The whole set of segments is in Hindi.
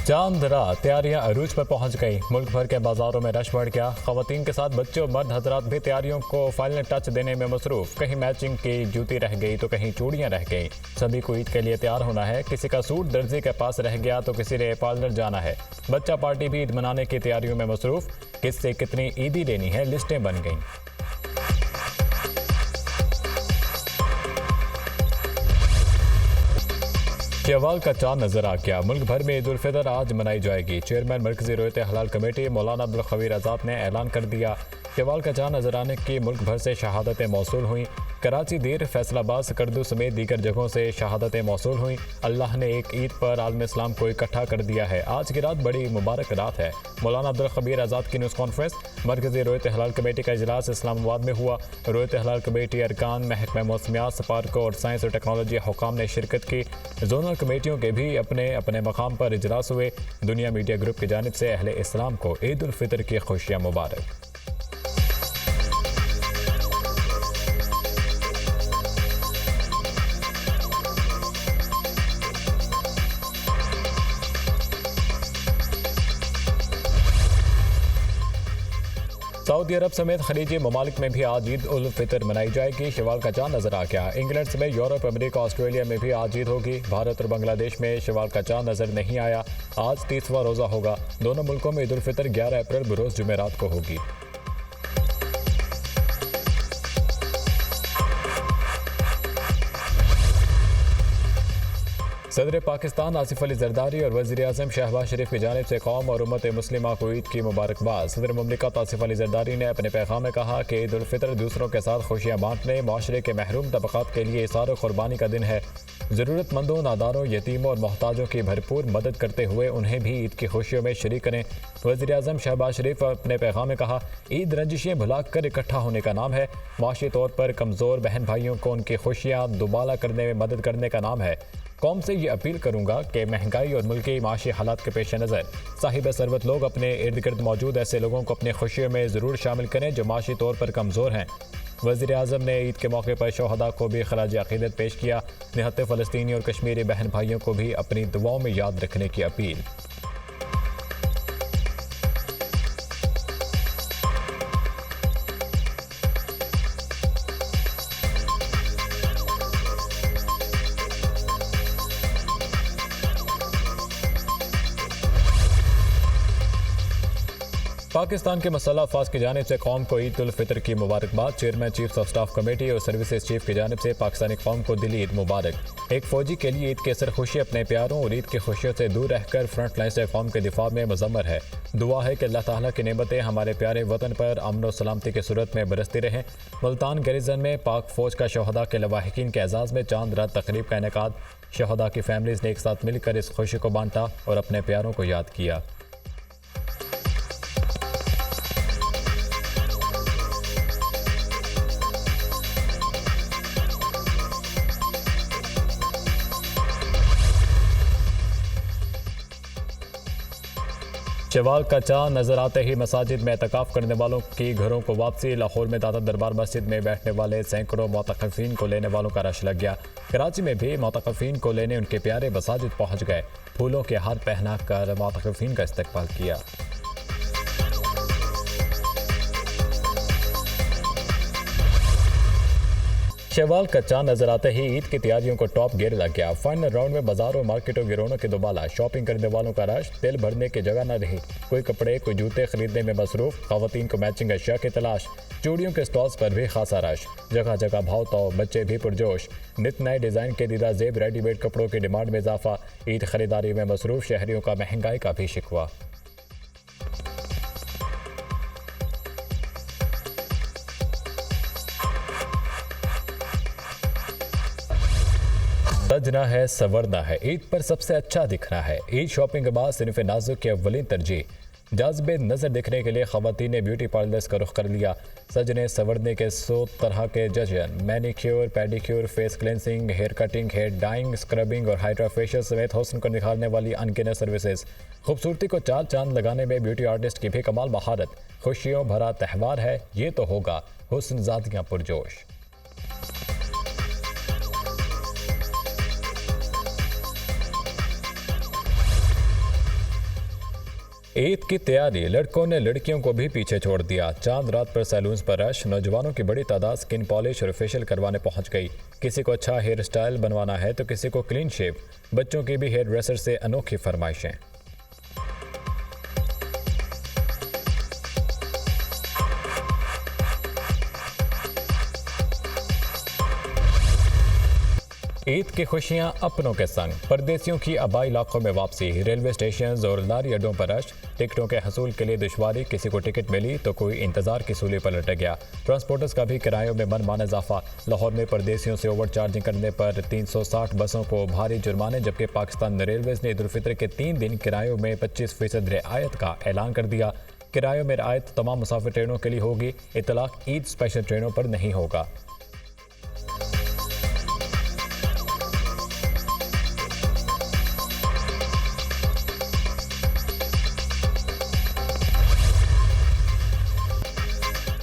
चांद रात तैयारियां अरूज पर पहुंच गई। मुल्क भर के बाजारों में रश बढ़ गया। खवातीन के साथ बच्चे और मर्द हजरात भी तैयारियों को फाइनल टच देने में मसरूफ। कहीं मैचिंग की जूती रह गई तो कहीं चूड़ियां रह गई। सभी को ईद के लिए तैयार होना है। किसी का सूट दर्जी के पास रह गया तो किसी ने पार्लर जाना है। बच्चा पार्टी भी ईद मनाने की तैयारियों में मसरूफ। किससे कितनी ईदी लेनी है, लिस्टें बन गईं। शवाल का चांद नजर आ गया। मुल्क भर में ईद उल फितर आज मनाई जाएगी। चेयरमैन मरकजी रोयत हलाल कमेटी मौलाना अब्दुल खबीर आज़ाद ने ऐलान कर दिया। शवाल का चांद नजर आने की मुल्क भर से शहादतें मौसूल हुई। कराची, दीर, फैसलाबाद, सकर्दू समेत दीगर जगहों से शहादतें मौसूल हुई। अल्लाह ने एक ईद पर आलम इस्लाम को इकट्ठा कर दिया है। आज की रात बड़ी मुबारक रात है। मौलाना अब्दुल खबीर आज़ाद की न्यूज़ कॉन्फ्रेंस। मरकजी रोयत हलाल कमेटी का इजलास इस्लामाबाद में हुआ। रोयत हलाल कमेटी अरकान, महकमा मौसमियात, सपार्को और साइंस और टेक्नोलॉजी हुकाम ने शिरकत की। जोनल कमेटियों के भी अपने अपने मकाम पर इजलास हुए। दुनिया मीडिया ग्रुप की जानिब से अहले इस्लाम को ईद उल फितर की खुशियाँ मुबारक। सऊदी अरब समेत खलीजी ममालिक में भी आज ईद उल फितर मनाई जाएगी। शवाल का चांद नजर आ गया। इंग्लैंड समेत यूरोप, अमेरिका, ऑस्ट्रेलिया में भी आज ईद होगी। भारत और बांग्लादेश में शवाल का चांद नजर नहीं आया। आज 30वां रोज़ा होगा। दोनों मुल्कों में ईद उल फितर 11 अप्रैल बरोज़ जुमेरात को होगी। सदर पाकिस्तान आसिफ अली जरदारी और वज़ीर आज़म शहबाज शरीफ की जानिब से कौम और उम्मत मुस्लिमा को ईद की मुबारकबाद। सदर मुमलिकत आसिफ अली जरदारी ने अपने पैगाम में कहा कि ईद उल फितर दूसरों के साथ खुशियाँ बांटने, माशरे के महरूम तबक़ात के लिए इसार कुर्बानी का दिन है। ज़रूरतमंदों, नादारों, यतीमों और मोहताजों की भरपूर मदद करते हुए उन्हें भी ईद की खुशियों में शरीक करें। वज़ीर आज़म शहबाज शरीफ अपने पैगाम में कहा, ईद रंजिशें भुला कर इकट्ठा होने का नाम है। माशी तौर पर कमज़ोर बहन भाइयों को उनकी खुशियाँ दुबाला करने में मदद करने का नाम है। कौम से ये अपील करूंगा कि महंगाई और मुल्की माशी हालात के पेश नज़र साहिब सरवत लोग अपने इर्द गिर्द मौजूद ऐसे लोगों को अपनी खुशियों में ज़रूर शामिल करें जो माशी तौर पर कमज़ोर हैं। वज़ीर आज़म ने ईद के मौके पर शोहदा को भी खराज अक़ीदत पेश किया। निहत्ते फ़लस्तीनी और कश्मीरी बहन भाइयों को भी अपनी दुआओं में याद रखने की अपील। पाकिस्तान के मसल्ह अफवाज की जानिब से कौम को ईद उल फितर की मुबारकबाद। Chairman chief of staff committee और सर्विसेज चीफ की जानिब से पाकिस्तानी कौम को दिली ईद मुबारक। एक फौजी के लिए ईद की सरखुशी अपने प्यारों और ईद की खुशियों से दूर रहकर फ्रंट लाइन से कौम के दिफा में मुजम्मर है। दुआ है कि अल्लाह ताला की नेमतें हमारे प्यारे वतन पर अमन और सलामती की सूरत में बरसती रहें। मुल्तान गैरिजन में पाक फौज का शोहदा के लवाहिकीन के एजाज़ में चांद रात तकरीब का इनेकाद। शोहदा की फैमिलीज ने एक साथ मिलकर इस खुशी को बांटा और अपने प्यारों को याद किया। शवाल का चांद नजर आते ही मसाजिद में एतकाफ करने वालों की घरों को वापसी। लाहौर में दाता दरबार मस्जिद में बैठने वाले सैकड़ों मोतकफीन को लेने वालों का रश लग गया। कराची में भी मोतकफीन को लेने उनके प्यारे मसाजिद पहुंच गए। फूलों के हार पहना कर मोतकफीन का इस्तकबाल किया। शवाल का चांद नजर आते ही ईद की तैयारियों को टॉप गियर लग गया। फाइनल राउंड में बाजारों, मार्केटों, गिरोनों के दुबाला। शॉपिंग करने वालों का रश, दिल भरने की जगह न रही। कोई कपड़े, कोई जूते खरीदने में मसरूफ। खवातीन को मैचिंग अशिया की तलाश। चूड़ियों के स्टॉल्स पर भी खासा रश। जगह जगह भाव तो बच्चे भी पुरजोश। नित नए डिज़ाइन के दीदा जेब, रेडीमेड कपड़ों की डिमांड में इजाफा। ईद खरीदारी में मसरूफ शहरियों का महंगाई का भी शिकवा। सजना है, संवरना है, ईद पर सबसे अच्छा दिखना है। ईद शॉपिंग के बाद सिर्फ नाजुक की अव्वलीन तरजीह। जाज़बे नज़र दिखने के लिए खवातीन ने ब्यूटी पार्लर्स का रुख कर लिया। सजने संवरने के 100 तरह के जशन, manicure, pedicure, face cleansing, hair cutting, hair dyeing, scrubbing और हाइड्रा फेशियल समेत हुस्न को निखारने वाली अनगिनत सर्विसेज। खूबसूरती को चार चांद लगाने में ब्यूटी आर्टिस्ट की भी कमाल महारत। खुशियों भरा त्यौहार है, ये तो होगा हुस्न ज़ादियाँ पुरजोश। ईद की तैयारी, लड़कों ने लड़कियों को भी पीछे छोड़ दिया। चांद रात पर सैलून्स पर रश, नौजवानों की बड़ी तादाद स्किन पॉलिश और फेशियल करवाने पहुंच गई। किसी को अच्छा हेयर स्टाइल बनवाना है तो किसी को क्लीन शेव। बच्चों की भी हेयर ड्रेसर से अनोखी फरमाइशें। ईद की खुशियां अपनों के संग, परदेसियों की आबाई इलाकों में वापसी, रेलवे स्टेशन और लारी अड्डों पर रश। टिकटों के हसूल के लिए दुश्वारी, किसी को टिकट मिली तो कोई इंतजार की सूली पर लटक गया। ट्रांसपोर्टर्स का भी किरायों में मनमाना इजाफा। लाहौर में परदेसियों से ओवर चार्जिंग करने पर 360 बसों को भारी जुर्माने, जबकि पाकिस्तान रेलवेज ने ईद उल फितर के 3 दिन किरायों में 25% रियायत का ऐलान कर दिया। किरायों में रियायत तमाम मुसाफिर ट्रेनों के लिए होगी। इतलाक ईद स्पेशल ट्रेनों पर नहीं होगा।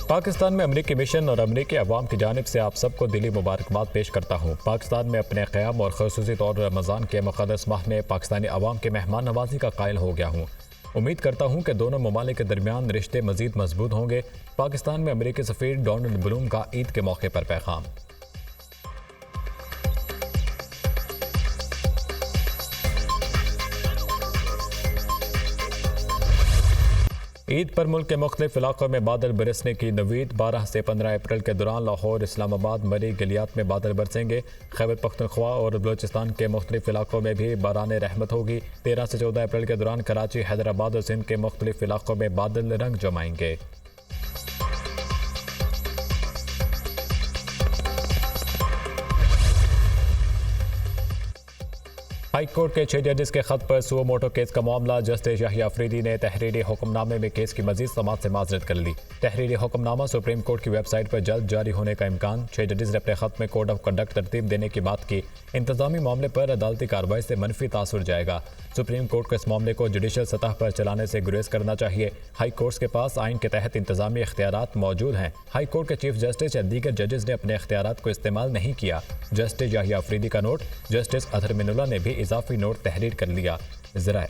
पाकिस्तान में अमरीकी मिशन और अमरीकी अवाम की जानिब से आप सबको दिली मुबारकबाद पेश करता हूँ। पाकिस्तान में अपने क़याम और ख़ुसूसी तौर पर रमज़ान के मुक़द्दस माह में पाकिस्तानी अवाम के मेहमान नवाजी का कायल हो गया हूँ। उम्मीद करता हूँ कि दोनों ममालिक के दरमियान रिश्ते मज़ीद मजबूत होंगे। पाकिस्तान में अमरीकी सफ़ीर डोनाल्ड ब्लूम का ईद के मौके पर पैगाम। ईद पर मुल्क के मुख्तलिफ इलाकों में बादल बरसने की नवीद। 12 से 15 अप्रैल के दौरान लाहौर, इस्लामाबाद, मरी, गलियात में बादल बरसेंगे। खैबर पख्तूनख्वा और बलूचिस्तान के मुख्तलिफ इलाकों में भी बारान रहमत होगी। 13 से 14 अप्रैल के दौरान कराची, हैदराबाद और सिंध के मुख्तलिफ इलाकों में बादल रंग जमाएंगे। हाई कोर्ट के 6 जजेस के खत पर सुओ मोटो केस का मामला। जस्टिस याहिया अफरीदी ने तहरीरी हुक्मनामे में केस की मजीद समाअत से माजरत कर ली। तहरीरी हुक्मनामा सुप्रीम कोर्ट की वेबसाइट पर जल्द जारी होने का इम्कान। 6 जजेस ने अपने खत में कोड ऑफ कंडक्ट तरतीब देने की बात की। इंतजामी मामले पर अदालती कार्रवाई से मनफी तासुर जाएगा। सुप्रीम कोर्ट को इस मामले को जुडिशल सतह पर चलाने से गुरेज करना चाहिए। हाई कोर्ट के पास आइन के तहत इंतजामी इख्तियारात मौजूद हैं। हाई कोर्ट के चीफ जस्टिस या दीगर जजेस ने अपने इख्तियारात को इस्तेमाल नहीं किया। जस्टिस याहिया अफरीदी का नोट। जस्टिस अतहर मिनुल्लाह ने भी इजाफी नोट तहरीर कर लिया। ज़राए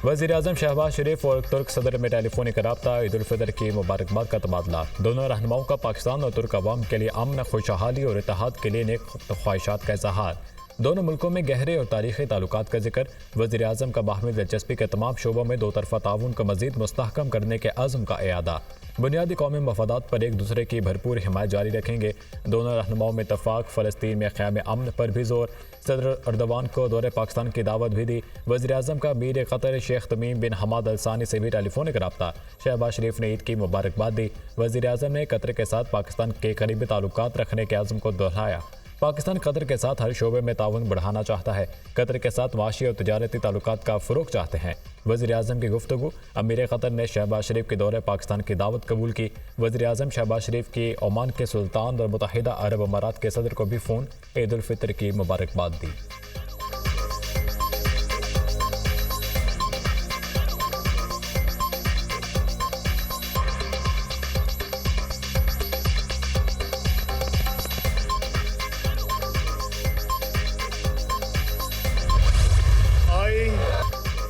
वज़ीर-ए-आज़म शहबाज शरीफ और तुर्क सदर में टेलीफोनिक रब्ता, ईद उल फितर की मुबारकबाद का तबादला। दोनों रहनुमाओं का पाकिस्तान और तुर्क अवाम के लिए अमन, खुशहाली और इत्तेहाद के लिए नेक ख्वाहिशात का इज़हार। दोनों मुल्कों में गहरे और तारीख़ी ताल्लुकात का जिक्र। वज़ीर-ए-आज़म का बाहमी दिलचस्पी के तमाम शोबों में दो तरफ़ा ताउन को मज़ीद मुस्तहकम करने के अज़्म का इयादा। बुनियादी कौमी मफादात पर एक दूसरे की भरपूर हिमायत जारी रखेंगे। दोनों रहनुमाओं में इत्तफ़ाक़। फ़लस्तीन में क़याम अमन पर भी जोर। सदर अर्दवान को दौरे पाकिस्तान की दावत भी दी। वज़ीर-ए-आज़म का मीर क़तर शेख तमीम बिन हमाद अल सानी से भी टेलीफोनिक रब्ता। शहबाज शरीफ ने ईद की मुबारकबाद दी। वज़ीर-ए-आज़म ने कतर के साथ पाकिस्तान के करीबी ताल्लुकात रखने के अज़्म को दोहराया। पाकिस्तान कतर के साथ हर शोबे में ताउन बढ़ाना चाहता है। कतर के साथ माशी और तजारती ताल्लुकात का फ़रोग़ चाहते हैं। वज़ीर-ए-आज़म की गुफ्तगू। अमीर क़तर ने शहबाज शरीफ के दौरे पाकिस्तान की दावत कबूल की। वज़ीर-ए-आज़म शहबाज शरीफ की ओमान के सुल्तान और मुत्तहिदा अरब अमारात के सदर को भी फ़ोन ईद उल फितर की मुबारकबाद दी।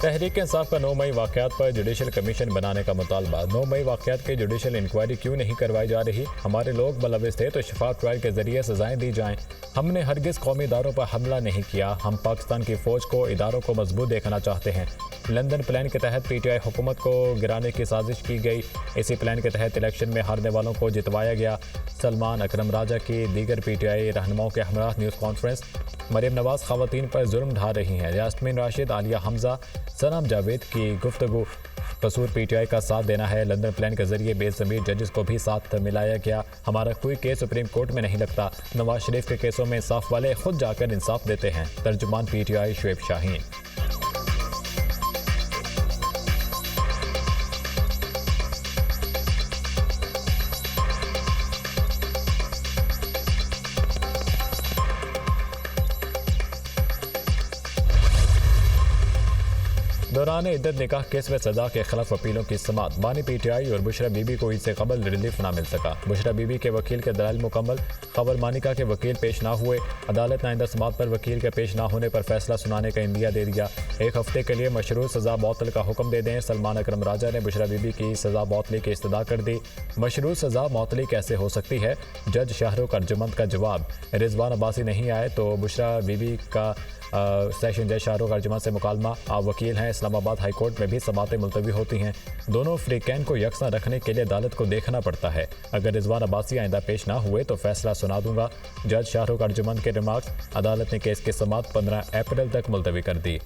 तहरीक इंसाफ का 9 मई वाक़यात पर जुडिशल कमीशन बनाने का मुतालबा। 9 मई वाक़यात की जुडिशल इंक्वायरी क्यों नहीं करवाई जा रही? हमारे लोग मुलविस थे तो शफाफ ट्रायल के जरिए सजाएं दी जाएं। हमने हरगिज़ कौमी इदारों पर हमला नहीं किया। हम पाकिस्तान की फ़ौज को, इदारों को मजबूत देखना चाहते हैं। लंदन प्लान के तहत PTI हुकूमत को गिराने की साजिश की गई। इसी प्लान के तहत इलेक्शन में हारने वालों को जितवाया गया। सलमान अकरम राजा की दीगर PTI रहनुमाओं के हमरा न्यूज़ कॉन्फ्रेंस। मरीम नवाज ख़वातीन पर जुल्म ढा रही हैं। यास्मीन राशिद, आलिया हमजा, सनम जावेद की गुफ्तगू। कसूर PTI का साथ देना है। लंदन प्लान के जरिए बेज़मीर जजेस को भी साथ मिलाया गया। हमारा कोई केस सुप्रीम कोर्ट में नहीं लगता। नवाज शरीफ के केसों में इंसाफ वाले खुद जाकर इंसाफ देते हैं। तर्जुमान PTI शुएब शाहीन। दौरान इद्दत निकाह केस में सजा के खिलाफ अपीलों की समाअत। बानी पीटीआई और बुशरा बीबी को ईद से कबल रिलीफ ना मिल सका। बुशरा बीबी के वकील के दलाइल मुकम्मल। खबर मानिका के वकील पेश ना हुए। अदालत ने आइंदा समाअत पर वकील के पेश ना होने पर फैसला सुनाने का इंदिया दे दिया। 1 हफ्ते के लिए मशरूत सजा मअतल का हुक्म दे दें। सलमान अकरम राजा ने बुशरा बीबी की सजा मअतली की इस्तदा कर दी। मशरूत सजा मअतली कैसे हो सकती है? जज शाहरुख अर्जुमंद का जवाब। रिजवान अब्बासी नहीं आए तो बुशरा बीबी का सेशन जज शाहरुख अर्जुमंद से मुकालमा। आप वकील हैं। इस्लामाबाद हाई कोर्ट में भी समातें मुलतवी होती हैं। दोनों फ्रीकैन को यकसा रखने के लिए अदालत को देखना पड़ता है। अगर रिजवान अब्बासी आइंदा पेश ना हुए तो फैसला सुना दूंगा। जज शाहरुख अर्जुमंद के रिमार्क्स। अदालत ने केस की समाअत 15 अप्रैल तक मुलतवी कर दी।